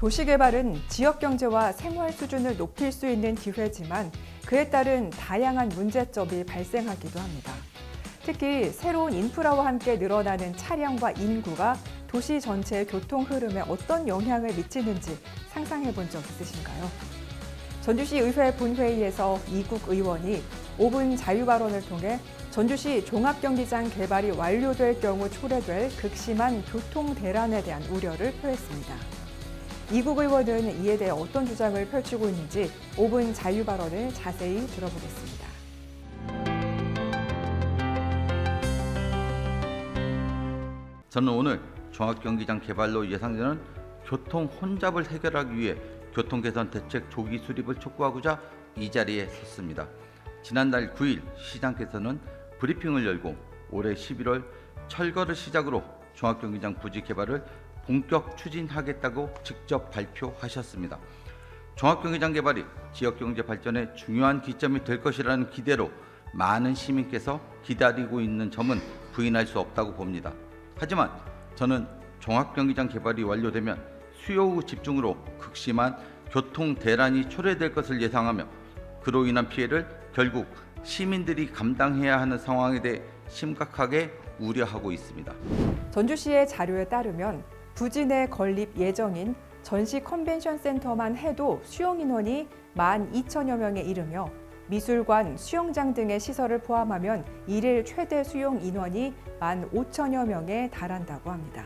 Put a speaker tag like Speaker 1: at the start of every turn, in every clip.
Speaker 1: 도시개발은 지역경제와 생활 수준을 높일 수 있는 기회지만 그에 따른 다양한 문제점이 발생하기도 합니다. 특히 새로운 인프라와 함께 늘어나는 차량과 인구가 도시 전체의 교통 흐름에 어떤 영향을 미치는지 상상해 본 적 있으신가요? 전주시 의회 본회의에서 이국 의원이 5분 자유 발언을 통해 전주시 종합경기장 개발이 완료될 경우 초래될 극심한 교통 대란에 대한 우려를 표했습니다. 이국 의원은 이에 대해 어떤 주장을 펼치고 있는지 5분 자유 발언을 자세히 들어보겠습니다.
Speaker 2: 저는 오늘 종합경기장 개발로 예상되는 교통 혼잡을 해결하기 위해 교통개선 대책 조기 수립을 촉구하고자 이 자리에 섰습니다. 지난달 9일 시장께서는 브리핑을 열고 올해 11월 철거를 시작으로 종합경기장 부지 개발을 본격 추진하겠다고 직접 발표하셨습니다. 종합경기장 개발이 지역경제 발전의 중요한 기점이 될 것이라는 기대로 많은 시민께서 기다리고 있는 점은 부인할 수 없다고 봅니다. 하지만 저는 종합경기장 개발이 완료되면 수요 집중으로 극심한 교통 대란이 초래될 것을 예상하며 그로 인한 피해를 결국 시민들이 감당해야 하는 상황에 대해 심각하게 우려하고 있습니다.
Speaker 1: 전주시의 자료에 따르면 부지 내 건립 예정인 전시 컨벤션 센터만 해도 수용 인원이 12,000여 명에 이르며 미술관, 수영장 등의 시설을 포함하면 일일 최대 수용 인원이 15,000여 명에 달한다고 합니다.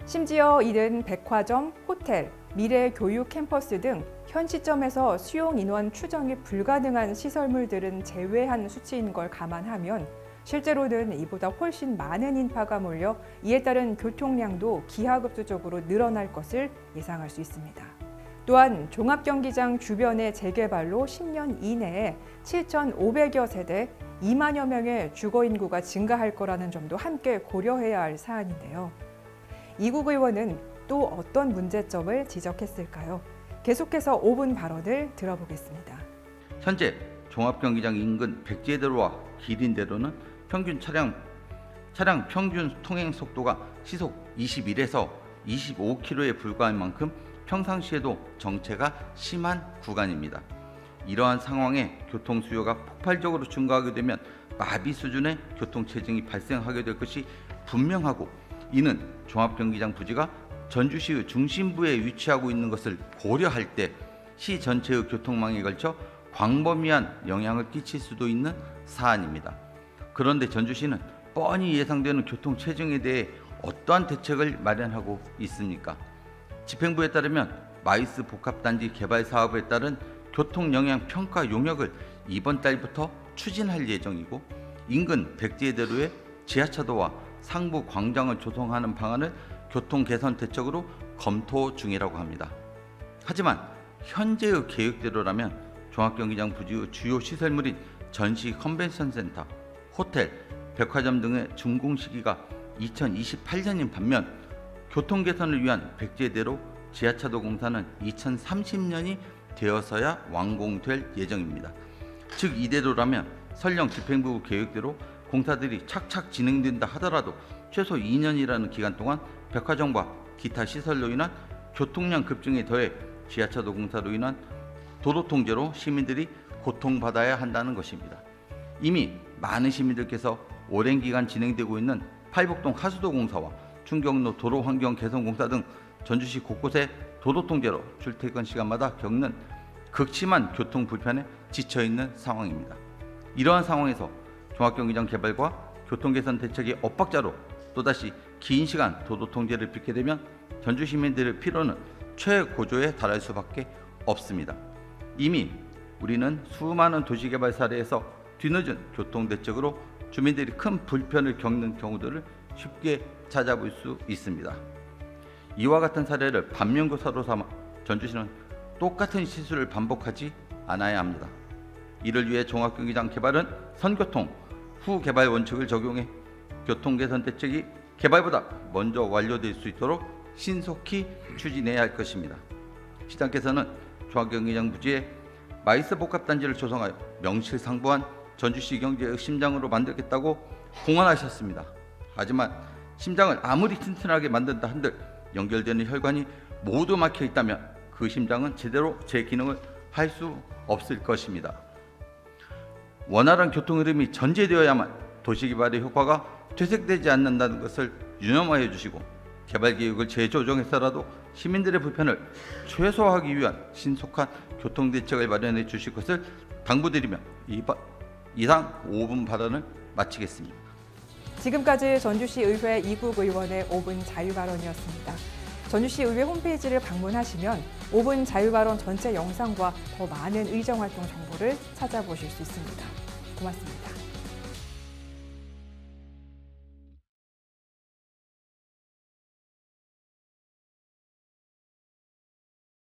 Speaker 1: 심지어 이른 백화점, 호텔, 미래 교육 캠퍼스 등 현 시점에서 수용 인원 추정이 불가능한 시설물들은 제외한 수치인 걸 감안하면 실제로는 이보다 훨씬 많은 인파가 몰려 이에 따른 교통량도 기하급수적으로 늘어날 것을 예상할 수 있습니다. 또한 종합경기장 주변의 재개발로 10년 이내에 7,500여 세대 2만여 명의 주거인구가 증가할 거라는 점도 함께 고려해야 할 사안인데요. 이국 의원은 또 어떤 문제점을 지적했을까요? 계속해서 5분 발언을 들어보겠습니다.
Speaker 2: 현재 종합경기장 인근 백제대로와 기린대로는 평균 차량 평균 통행 속도가 시속 21에서 25km에 불과할 만큼 평상시에도 정체가 심한 구간입니다. 이러한 상황에 교통 수요가 폭발적으로 증가하게 되면 마비 수준의 교통 체증이 발생하게 될 것이 분명하고, 이는 종합경기장 부지가 전주시의 중심부에 위치하고 있는 것을 고려할 때 시 전체의 교통망에 걸쳐 광범위한 영향을 끼칠 수도 있는 사안입니다. 그런데 전주시는 뻔히 예상되는 교통 체증에 대해 어떠한 대책을 마련하고 있습니까? 집행부에 따르면 마이스 복합단지 개발 사업에 따른 교통 영향 평가 용역을 이번 달부터 추진할 예정이고, 인근 백제대로에 지하차도와 상부 광장을 조성하는 방안을 교통 개선 대책으로 검토 중이라고 합니다. 하지만 현재의 계획대로라면 종합경기장 부지의 주요 시설물인 전시 컨벤션 센터, 호텔, 백화점 등의 준공 시기가 2028년인 반면 교통 개선을 위한 백제대로 지하차도 공사는 2030년이 되어서야 완공될 예정입니다. 즉 이대로라면 설령 집행부 계획대로 공사들이 착착 진행된다 하더라도 최소 2년이라는 기간 동안 백화점과 기타 시설로 인한 교통량 급증에 더해 지하차도 공사로 인한 도로 통제로 시민들이 고통받아야 한다는 것입니다. 이미 많은 시민들께서 오랜 기간 진행되고 있는 팔복동 하수도 공사와 충경로 도로 환경 개선 공사 등 전주시 곳곳의 도로 통제로 출퇴근 시간마다 겪는 극심한 교통 불편에 지쳐 있는 상황입니다. 이러한 상황에서 종합경기장 개발과 교통 개선 대책의 엇박자로 또다시 긴 시간 도로 통제를 빚게 되면 전주 시민들의 피로는 최고조에 달할 수밖에 없습니다. 이미 우리는 수많은 도시개발 사례에서 뒤늦은 교통 대책으로 주민들이 큰 불편을 겪는 경우들을 쉽게 찾아볼 수 있습니다. 이와 같은 사례를 반면교사로 삼아 전주시는 똑같은 실수를 반복하지 않아야 합니다. 이를 위해 종합경기장 개발은 선교통 후 개발 원칙을 적용해 교통 개선 대책이 개발보다 먼저 완료될 수 있도록 신속히 추진해야 할 것입니다. 시장께서는 종합경기장 부지에 마이스 복합단지를 조성하여 명실상부한 전주시 경제의 심장으로 만들겠다고 공언하셨습니다. 하지만 심장을 아무리 튼튼하게 만든다 한들 연결되는 혈관이 모두 막혀 있다면 그 심장은 제대로 제 기능을 할 수 없을 것입니다. 원활한 교통 흐름이 전제되어야만 도시개발의 효과가 퇴색되지 않는다는 것을 유념하여 주시고 개발 계획을 재조정해서라도 시민들의 불편을 최소화하기 위한 신속한 교통 대책을 마련해 주실 것을 당부드리며 이상 5분 발언을 마치겠습니다.
Speaker 1: 지금까지 전주시 의회 이국 의원의 5분 자유발언이었습니다. 전주시 의회 홈페이지를 방문하시면 5분 자유발언 전체 영상과 더 많은 의정활동 정보를 찾아보실 수 있습니다. 고맙습니다.